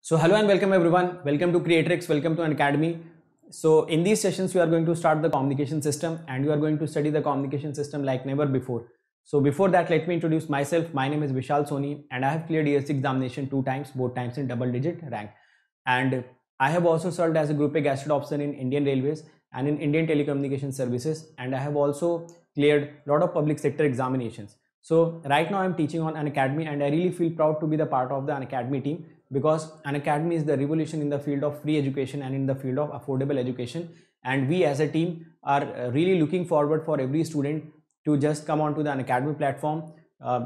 So hello and welcome everyone. Welcome to Creatrix. Welcome to an academy. So in these sessions, we are going to start the communication system and we are going to study the communication system like never before. So before that, let me introduce myself. My name is Vishal Soni and I have cleared ESC examination 2 times, both times in double digit rank. And I have also served as a Group A Gazetted Officer in Indian Railways and in Indian Telecommunication Services. And I have also cleared a lot of public sector examinations. So right now I'm teaching on Unacademy and I really feel proud to be the part of the Unacademy team, because Unacademy is the revolution in the field of free education and in the field of affordable education. And we as a team are really looking forward for every student to just come onto the Unacademy platform.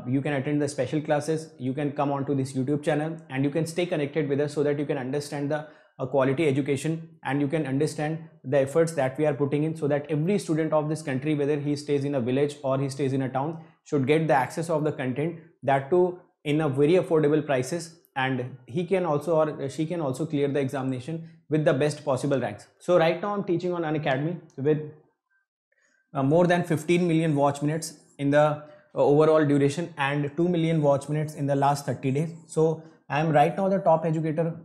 You can attend the special classes, you can come onto this YouTube channel and you can stay connected with us so that you can understand the quality education and you can understand the efforts that we are putting in, so that every student of this country, whether he stays in a village or he stays in a town, should get the access of the content, that too in a very affordable prices, and he can also or she can also clear the examination with the best possible ranks. So right now I'm teaching on Unacademy with more than 15 million watch minutes in the overall duration and 2 million watch minutes in the last 30 days. So I am right now the top educator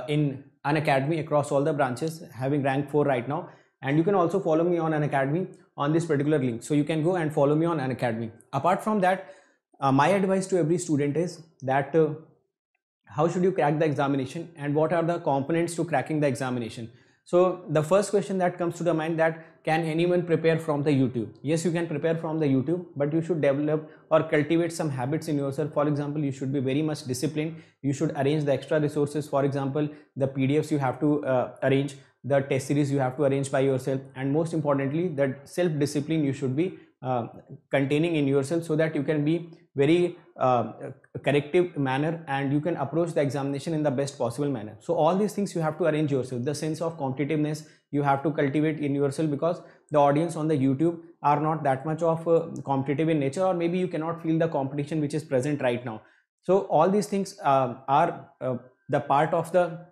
in Unacademy across all the branches, having rank 4 right now. And you can also follow me on Unacademy on this particular link. So you can go and follow me on Unacademy. Apart from that, my advice to every student is that how should you crack the examination and what are the components to cracking the examination. So the first question that comes to the mind, that can anyone prepare from the YouTube? Yes, you can prepare from the YouTube, but you should develop or cultivate some habits in yourself. For example, you should be very much disciplined. You should arrange the extra resources. For example, the PDFs you have to arrange, the test series you have to arrange by yourself, and most importantly, that self-discipline you should be containing in yourself, so that you can be very corrective manner and you can approach the examination in the best possible manner. So all these things you have to arrange yourself. The sense of competitiveness you have to cultivate in yourself, because the audience on the YouTube are not that much of competitive in nature, or maybe you cannot feel the competition which is present right now. So all these things are the part of the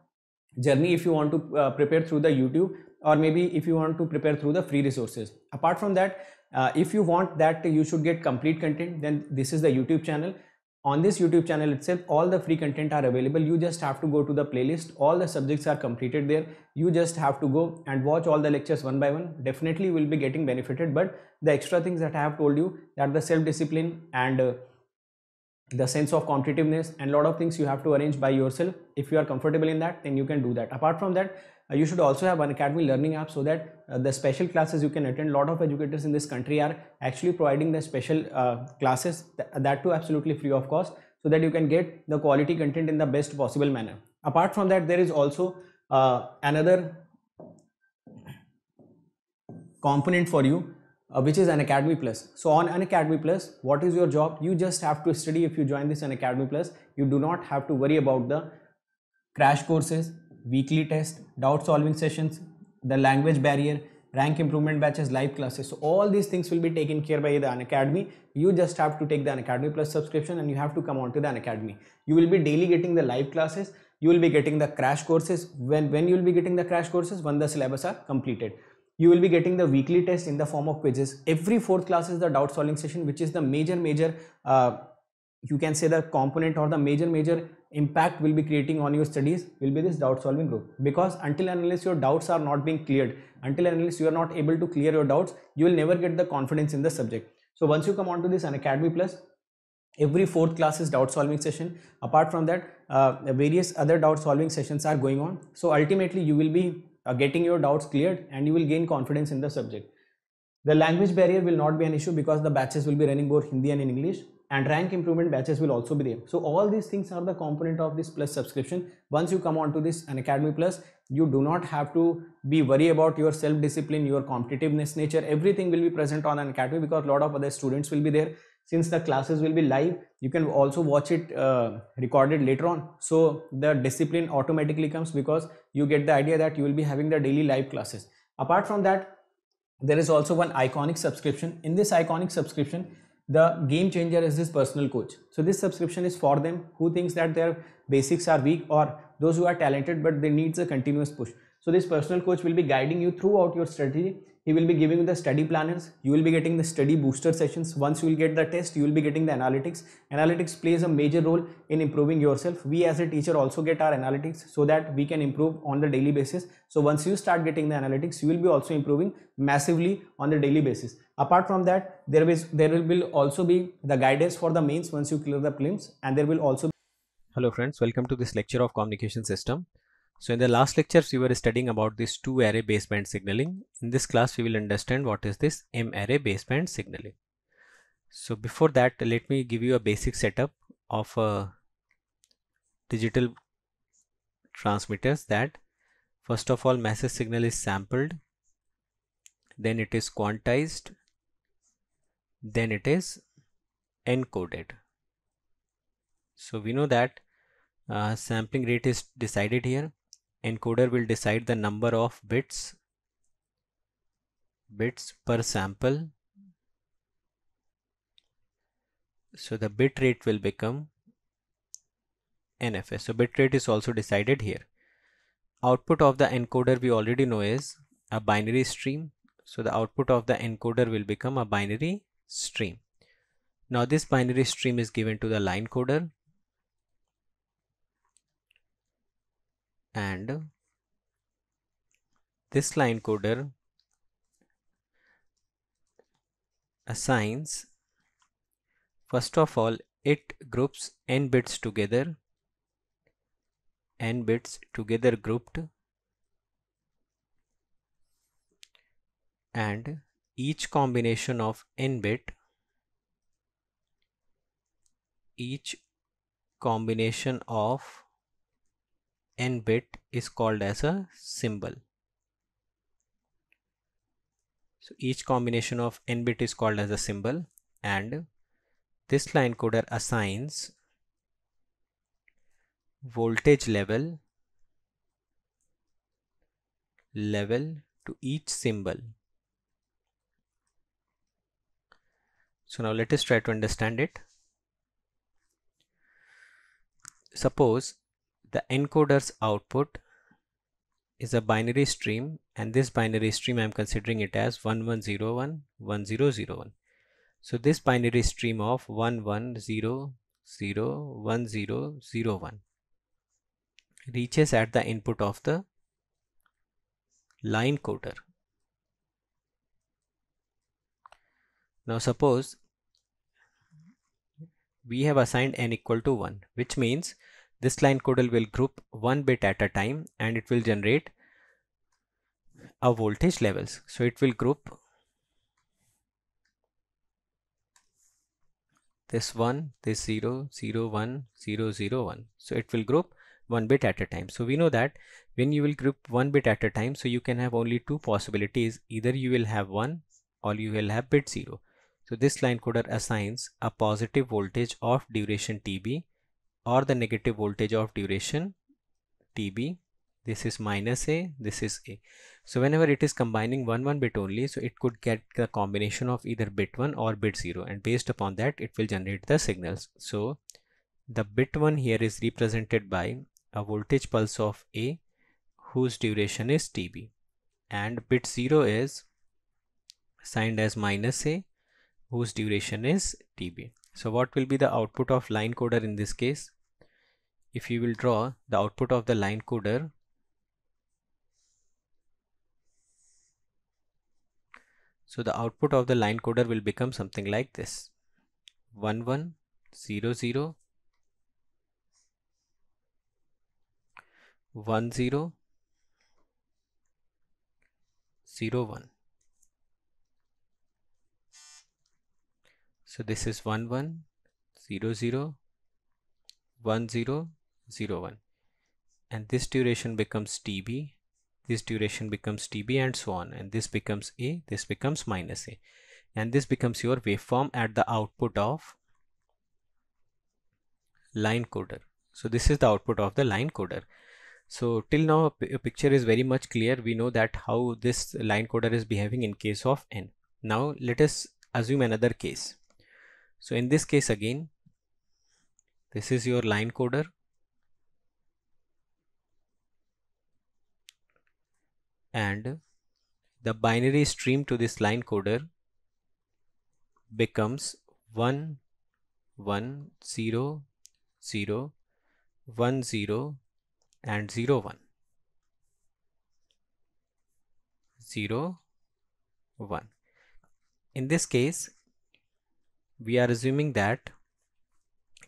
journey if you want to prepare through the YouTube, or maybe if you want to prepare through the free resources. Apart from that, if you want that you should get complete content, then this is the YouTube channel. On this YouTube channel itself, all the free content are available. You just have to go to the playlist. All the subjects are completed there. You just have to go and watch all the lectures one by one. Definitely you will be getting benefited, but the extra things that I have told you, that the self-discipline and the sense of competitiveness and a lot of things you have to arrange by yourself. If you are comfortable in that, then you can do that. Apart from that, you should also have an Unacademy learning app, so that the special classes you can attend. A lot of educators in this country are actually providing the special classes, that too absolutely free of cost, so that you can get the quality content in the best possible manner. Apart from that, there is also another component for you, which is Unacademy Plus. So on Unacademy Plus, what is your job? You just have to study. If you join this Unacademy Plus, you do not have to worry about the crash courses, weekly test, doubt solving sessions, the language barrier, rank improvement batches, live classes. So all these things will be taken care by the Unacademy. You just have to take the Unacademy Plus subscription and you have to come on to the Unacademy. You will be daily getting the live classes. You will be getting the crash courses. When you will be getting the crash courses? When the syllabus are completed. You will be getting the weekly test in the form of quizzes. Every fourth class is the doubt solving session, which is the major you can say the component or the major impact will be creating on your studies will be this doubt solving group. Because until and unless your doubts are not being cleared, until and unless you are not able to clear your doubts, you will never get the confidence in the subject. So once you come on to this Unacademy Plus, every fourth class is doubt solving session. Apart from that, various other doubt solving sessions are going on. So ultimately you will be getting your doubts cleared and you will gain confidence in the subject. The language barrier will not be an issue, because the batches will be running both Hindi and in English, and rank improvement batches will also be there. So all these things are the component of this Plus subscription. Once you come on to this Unacademy Plus, you do not have to be worried about your self-discipline, your competitiveness nature. Everything will be present on Unacademy, because a lot of other students will be there. Since the classes will be live, you can also watch it recorded later on. So the discipline automatically comes, because you get the idea that you will be having the daily live classes. Apart from that, there is also one Iconic subscription. In this Iconic subscription, the game changer is this personal coach. So this subscription is for them who thinks that their basics are weak, or those who are talented but they needs a continuous push. So this personal coach will be guiding you throughout your strategy. he will be giving you the study planners, you will be getting the study booster sessions. Once you will get the test, you will be getting the analytics. Analytics plays a major role in improving yourself. We as a teacher also get our analytics so that we can improve on the daily basis. So once you start getting the analytics, you will be also improving massively on the daily basis. Apart from that, there will also be the guidance for the mains once you clear the prelims, and there will also. Hello friends, welcome to this lecture of communication system. So in the last lectures we were studying about this 2-array baseband signaling. In this class we will understand what is this M-array baseband signaling. So before that, let me give you a basic setup of digital transmitters. That first of all, message signal is sampled, then it is quantized, then it is encoded. So we know that sampling rate is decided here. Encoder will decide the number of bits per sample. So the bit rate will become NFS. So bit rate is also decided here. Output of the encoder we already know is a binary stream. So the output of the encoder will become a binary stream. Now this binary stream is given to the line coder, and this line coder assigns, first of all, it groups n bits together, grouped, and each combination of n bit is called as a symbol. So each combination of n bit is called as a symbol, and this line coder assigns voltage level to each symbol. So now let us try to understand it. Suppose the encoder's output is a binary stream, and this binary stream I am considering it as 1101 1001. So this binary stream of 1100 1001 reaches at the input of the line coder. Now suppose we have assigned n equal to 1, which means this line coder will group one bit at a time and it will generate a voltage levels. So it will group this 1, this 0, 0, 1, 0, 0, 1. So it will group one bit at a time. So we know that when you will group one bit at a time, so you can have only two possibilities. Either you will have 1 or you will have bit 0. So this line coder assigns a positive voltage of duration TB or the negative voltage of duration TB. This is minus A, this is A. So whenever it is combining one bit only, so it could get the combination of either bit 1 or bit 0, and based upon that it will generate the signals. So the bit 1 here is represented by a voltage pulse of A whose duration is TB, and bit 0 is signed as minus A whose duration is TB. So what will be the output of line coder in this case? If you will draw the output of the line coder, so the output of the line coder will become something like this: 1100 1001. So this is 1100 1001, and this duration becomes TB, this duration becomes TB, and so on, and this becomes A, this becomes minus A, and this becomes your waveform at the output of line coder. So this is the output of the line coder. So till now a picture is very much clear. We know that how this line coder is behaving in case of n. Now let us assume another case. So in this case again, this is your line coder, and the binary stream to this line coder becomes 1 1 0 0 1 0 and 0 1 0 1. In this case, we are assuming that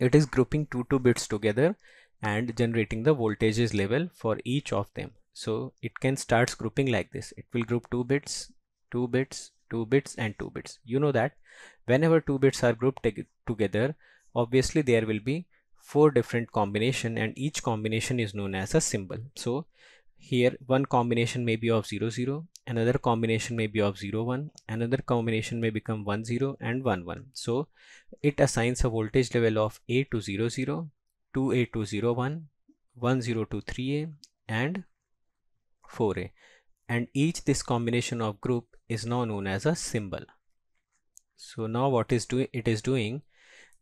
it is grouping two bits together and generating the voltages level for each of them. So it can start grouping like this. It will group 2 bits, 2 bits, 2 bits and 2 bits. You know that whenever 2 bits are grouped together, obviously there will be 4 different combination, and each combination is known as a symbol. So here one combination may be of 0 0, another combination may be of 0 1, another combination may become 1 0 and 1 1. So it assigns a voltage level of A to 0 0, 2A to 0 1, 1 0 to 3A and 4A, and each this combination of group is now known as a symbol. So now what is it is doing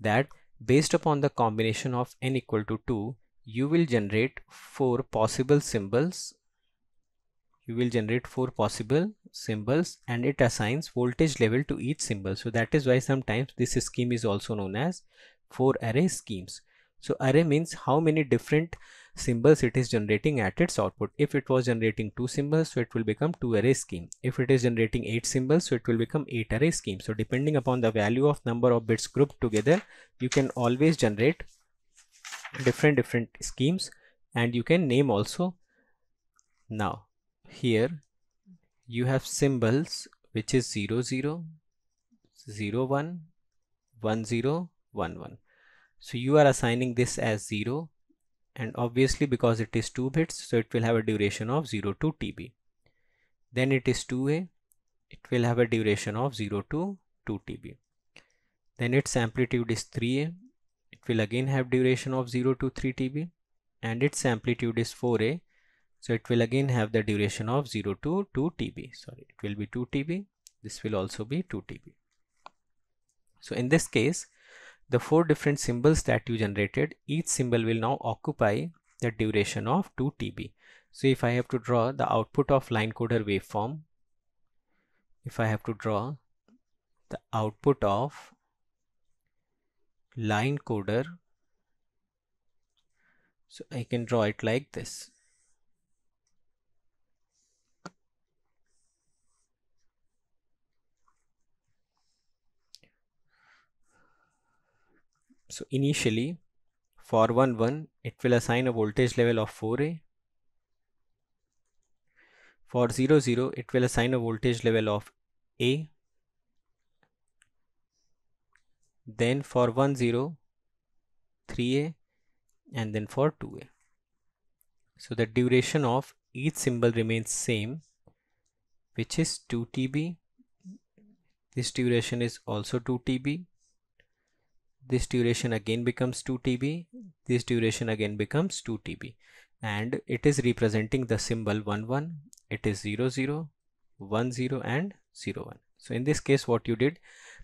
that based upon the combination of n equal to 2, you will generate 4 possible symbols. You will generate 4 possible symbols and it assigns voltage level to each symbol. So that is why sometimes this scheme is also known as 4 array schemes. So array means how many different symbols it is generating at its output. If it was generating 2 symbols, so it will become 2 array scheme. If it is generating 8 symbols, so it will become 8 array scheme. So depending upon the value of number of bits grouped together, you can always generate different schemes, and you can name also. Now here you have symbols which is 0 0, 0 1, 1 0, 1 1. So you are assigning this as 0, and obviously because it is 2 bits, so it will have a duration of 0 to TB. Then it is 2A, it will have a duration of 0 to 2 TB. Then its amplitude is 3A, it will again have duration of 0 to 3 TB, and its amplitude is 4A, so it will again have the duration of 0 to 2 TB. Sorry, it will be 2 TB. This will also be 2 TB. So in this case, the 4 different symbols that you generated, each symbol will now occupy the duration of 2 TB. So if I have to draw the output of line coder waveform, if I have to draw the output of line coder, so I can draw it like this. So initially for 1 1, it will assign a voltage level of 4A. For 0 0, it will assign a voltage level of A. Then for 1 0, 3A, and then for 2A. So the duration of each symbol remains same, which is 2 TB. This duration is also 2 TB. This duration again becomes 2 TB. This duration again becomes 2 TB. And it is representing the symbol 1 1. It is 0 0, 1 0 and 0 1. So in this case, what you did,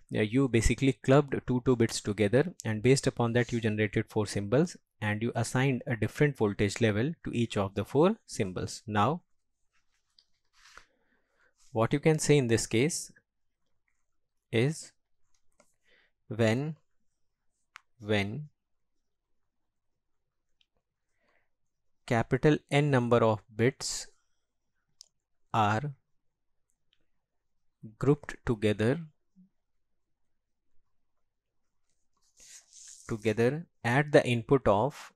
you basically clubbed two bits together, and based upon that you generated 4 symbols and you assigned a different voltage level to each of the 4 symbols. Now what you can say in this case is when capital N number of bits are grouped together at the input of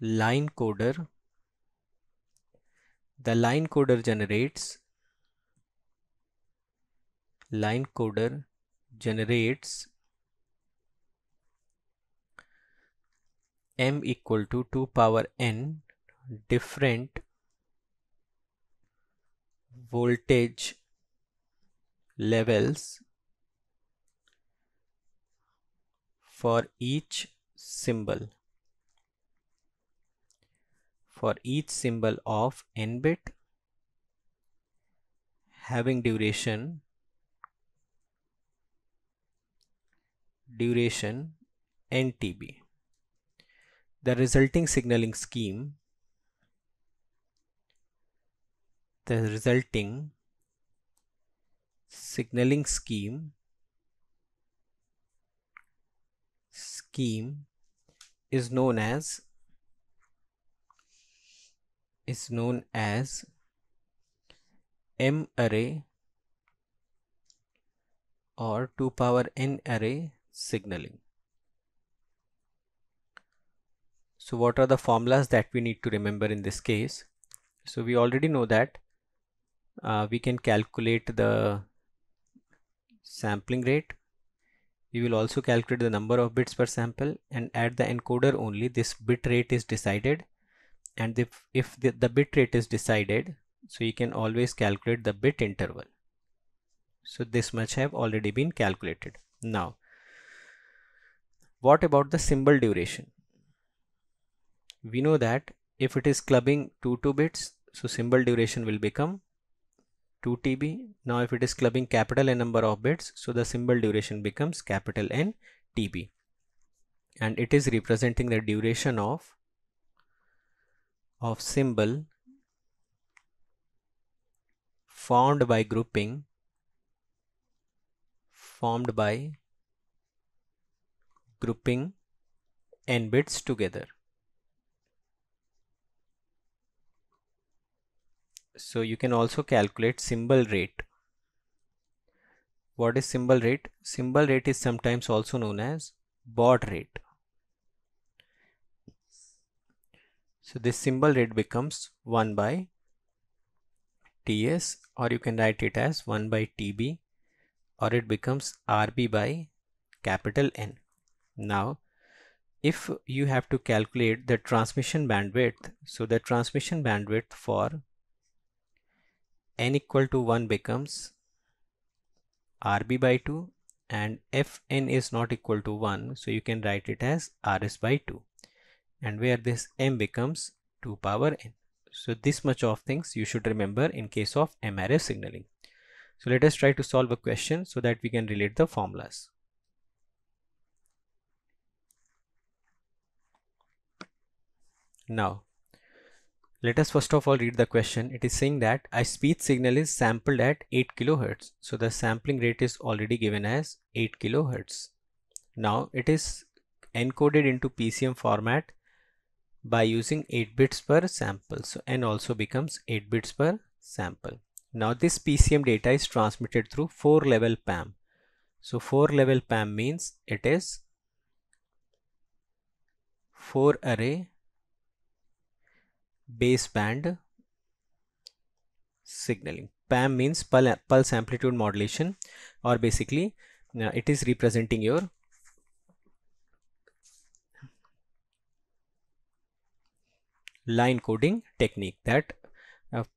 line coder, the line coder generates m equal to 2 power n different voltage levels for each symbol of n bit having duration n TB. the resulting signaling scheme, is known as M array or 2 power n array signaling. So what are the formulas that we need to remember in this case? So we already know that we can calculate the sampling rate. We will also calculate the number of bits per sample, and at the encoder only this bit rate is decided. And if the bit rate is decided, so you can always calculate the bit interval. So this much have already been calculated. Now, what about the symbol duration? We know that if it is clubbing 2 bits, so symbol duration will become 2 TB. Now if it is clubbing capital N number of bits, so the symbol duration becomes capital N TB, and it is representing the duration of symbol formed by grouping n bits together. So you can also calculate symbol rate. What is symbol rate? Symbol rate is sometimes also known as baud rate. So this symbol rate becomes 1 by TS, or you can write it as 1 by TB, or it becomes RB by capital N. Now if you have to calculate the transmission bandwidth, so the transmission bandwidth for n equal to 1 becomes RB by 2, and if n is not equal to 1, so you can write it as RS by 2, and where this m becomes 2 power n. So this much of things you should remember in case of M array signaling. So let us try to solve a question so that we can relate the formulas. Now let us first of all read the question. It is saying that a speech signal is sampled at 8 kHz. So the sampling rate is already given as 8 kHz. Now it is encoded into PCM format by using 8 bits per sample. So n also becomes 8 bits per sample. Now this PCM data is transmitted through 4-level PAM. So 4-level PAM means it is 4 array baseband signaling. PAM means pulse amplitude modulation, or basically it is representing your line coding technique, that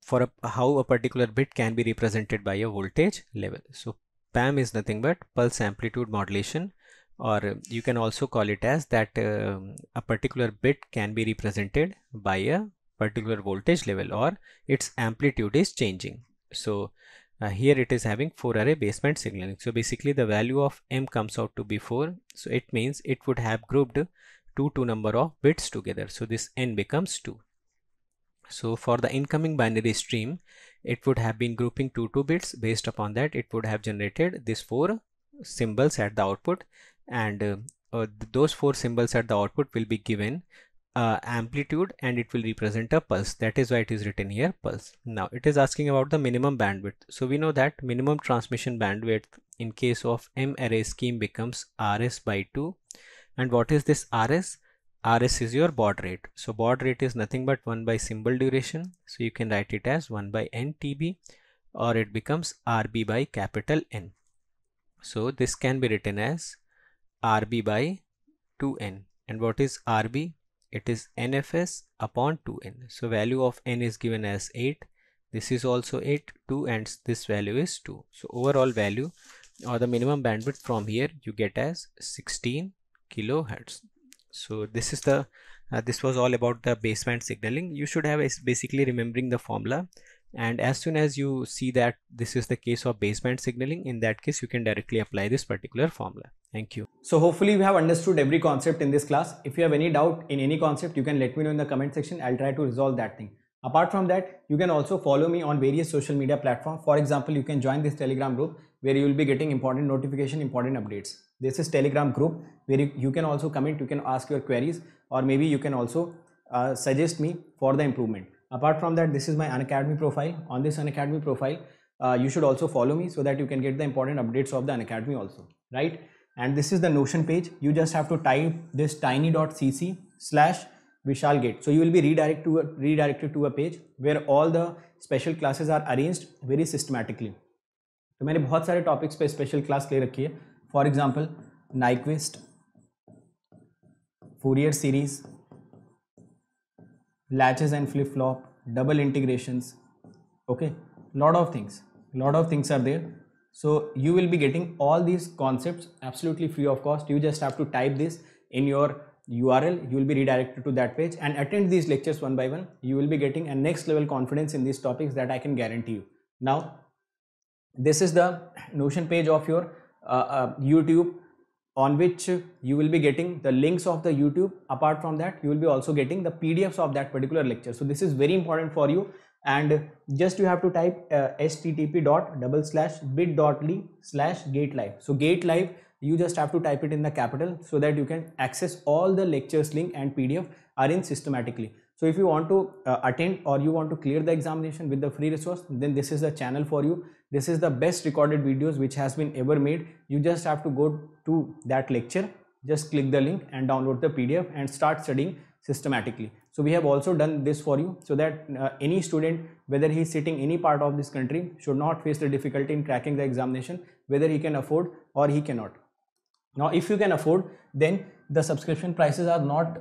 for how a particular bit can be represented by a voltage level. So PAM is nothing but pulse amplitude modulation, or you can also call it as that a particular bit can be represented by a particular voltage level, or its amplitude is changing. So here it is having 4 array baseband signaling. So basically the value of m comes out to be 4. So it means it would have grouped 2 number of bits together. So this n becomes 2. So for the incoming binary stream, it would have been grouping 2 bits. Based upon that, it would have generated these 4 symbols at the output, and those 4 symbols at the output will be given amplitude, and it will represent a pulse. That is why it is written here pulse. Now it is asking about the minimum bandwidth. So we know that minimum transmission bandwidth in case of M array scheme becomes RS by 2. And what is this RS? RS is your baud rate. So baud rate is nothing but 1 by symbol duration. So you can write it as 1 by n TB, or it becomes RB by capital N. So this can be written as RB by 2n. And what is RB? It is NFS upon 2n. So value of n is given as 8. This is also 8, 2, and this value is 2. So overall value, or the minimum bandwidth from here, you get as 16 kilohertz. So this is the this was all about the baseband signaling. You should have basically remembering the formula. And as soon as you see that this is the case of baseband signaling, in that case you can directly apply this particular formula. Thank you. So hopefully we have understood every concept in this class. If you have any doubt in any concept, you can let me know in the comment section. I'll try to resolve that thing. Apart from that, you can also follow me on various social media platforms. For example, you can join this Telegram group where you will be getting important notification, important updates. This is Telegram group where you can also comment, you can ask your queries, or maybe you can also suggest me for the improvement. Apart from that, this is my Unacademy profile. On this Unacademy profile, you should also follow me so that you can get the important updates of the Unacademy also, right? And this is the Notion page. You just have to type this tiny.cc/VishalGate. So you will be redirected to a page where all the special classes are arranged very systematically. तो मैंने बहुत सारे topics पे special class ले रखी है. For example Nyquist, Fourier series, latches and flip flop, double integrations, okay, lot of things are there. So you will be getting all these concepts absolutely free of cost. You just have to type this in your URL, you will be redirected to that page and attend these lectures one by one. You will be getting a next level confidence in these topics that I can guarantee you. Now this is the Notion page of your YouTube, on which you will be getting the links of the YouTube. Apart from that, you will be also getting the PDFs of that particular lecture. So this is very important for you, and just you have to type http://bit.ly/GateLive. So GateLive, you just have to type it in the capital so that you can access all the lectures link and PDF arranged systematically. So if you want to attend or you want to clear the examination with the free resource, then this is the channel for you. This is the best recorded videos which has been ever made. You just have to go to that lecture, just click the link and download the PDF and start studying systematically. So we have also done this for you so that any student, whether he is sitting any part of this country, should not face the difficulty in cracking the examination, whether he can afford or he cannot. Now if you can afford, then the subscription prices are not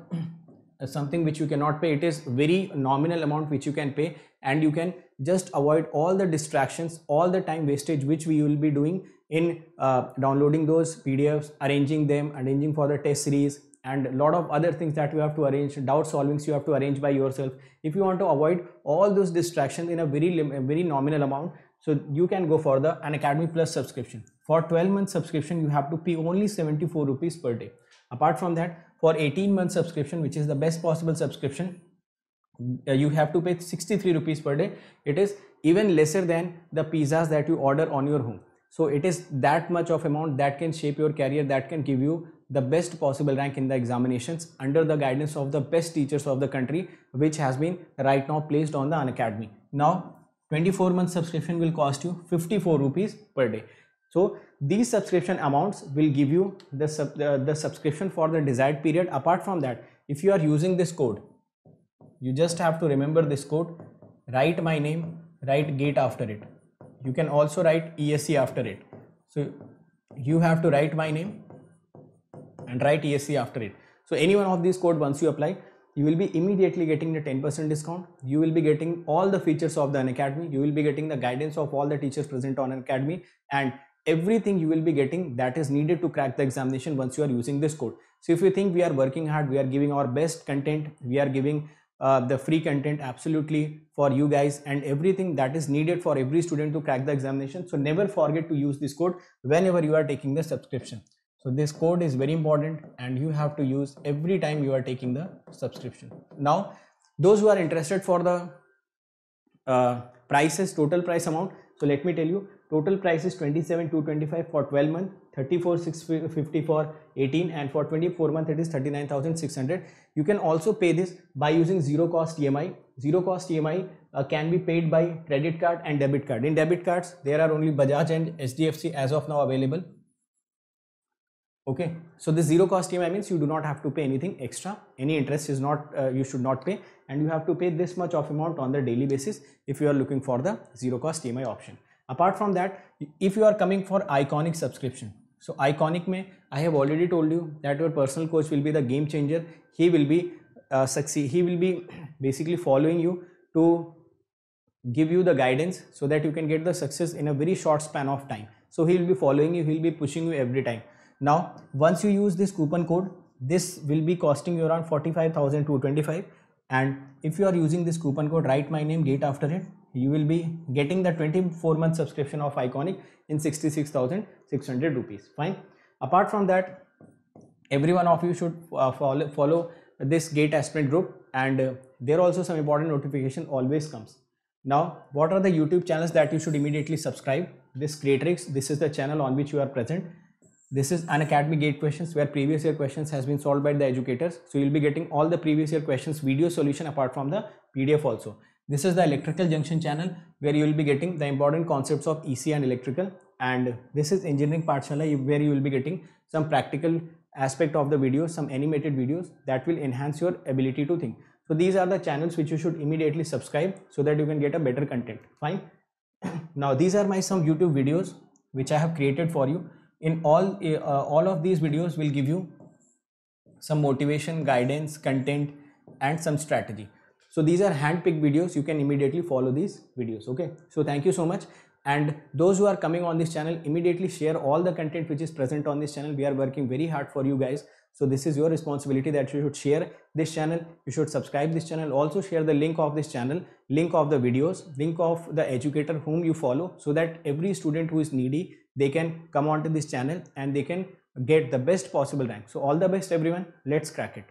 something which you cannot pay. It is very nominal amount which you can pay, and you can just avoid all the distractions, all the time wastage which we will be doing in downloading those PDFs, arranging for the test series, and a lot of other things that you have to arrange, doubt solvings you have to arrange by yourself. If you want to avoid all those distractions in a very nominal amount, so you can go for the Unacademy Plus subscription. For 12-month subscription, you have to pay only 74 rupees per day. Apart from that, for 18-month subscription, which is the best possible subscription, you have to pay 63 rupees per day. It is even lesser than the pizzas that you order on your home. So it is that much of amount that can shape your career, that can give you the best possible rank in the examinations under the guidance of the best teachers of the country, which has been right now placed on the Unacademy. Now 24-month subscription will cost you 54 rupees per day. So these subscription amounts will give you the subscription for the desired period. Apart from that, if you are using this code, you just have to remember this code, write my name, write GATE after it. You can also write ESC after it. So you have to write my name and write ESC after it. So any one of these code, once you apply, you will be immediately getting the 10% discount. You will be getting all the features of the Unacademy. You will be getting the guidance of all the teachers present on Unacademy, and everything you will be getting that is needed to crack the examination once you are using this code. So if you think we are working hard, we are giving our best content, we are giving the free content absolutely for you guys, and everything that is needed for every student to crack the examination. So never forget to use this code whenever you are taking the subscription. So this code is very important and you have to use every time you are taking the subscription. Now those who are interested for the prices, total price amount, so let me tell you, total price is 27,225 for 12 months, 34,650 for 18, and for 24 months it is 39,600. You can also pay this by using zero cost EMI. Zero cost EMI can be paid by credit card and debit card. In debit cards, there are only Bajaj and HDFC as of now available. Okay, so this zero cost EMI means you do not have to pay anything extra. Any interest is not, you should not pay, and you have to pay this much of amount on the daily basis if you are looking for the zero cost EMI option. Apart from that, if you are coming for Iconic subscription, so Iconic mein, I have already told you that your personal coach will be the game changer. He will be he will be basically following you to give you the guidance so that you can get the success in a very short span of time. So he will be following you, he will be pushing you every time. Now once you use this coupon code, this will be costing you around 45,225. And if you are using this coupon code, write my name, GATE after it, you will be getting the 24-month subscription of Iconic in 66,600 rupees. Fine. Apart from that, every one of you should follow this GATE aspirant group, and there also some important notification always comes. Now, what are the YouTube channels that you should immediately subscribe? This Creatrix, this is the channel on which you are present. This is Unacademy GATE questions, where previous year questions has been solved by the educators. So you'll be getting all the previous year questions video solution apart from the PDF also. This is the Electrical Junction channel, where you will be getting the important concepts of EC and electrical. And this is Engineering Pathshala, where you will be getting some practical aspect of the videos, some animated videos that will enhance your ability to think. So these are the channels which you should immediately subscribe so that you can get a better content. Fine. Now these are my some YouTube videos which I have created for you. In all of these videos will give you some motivation, guidance, content, and some strategy. So these are hand-picked videos. You can immediately follow these videos. Okay. So thank you so much. And those who are coming on this channel, immediately share all the content which is present on this channel. We are working very hard for you guys. So this is your responsibility that you should share this channel. You should subscribe this channel. Also share the link of this channel, link of the videos, link of the educator whom you follow, so that every student who is needy, they can come onto this channel and they can get the best possible rank. So all the best everyone. Let's crack it.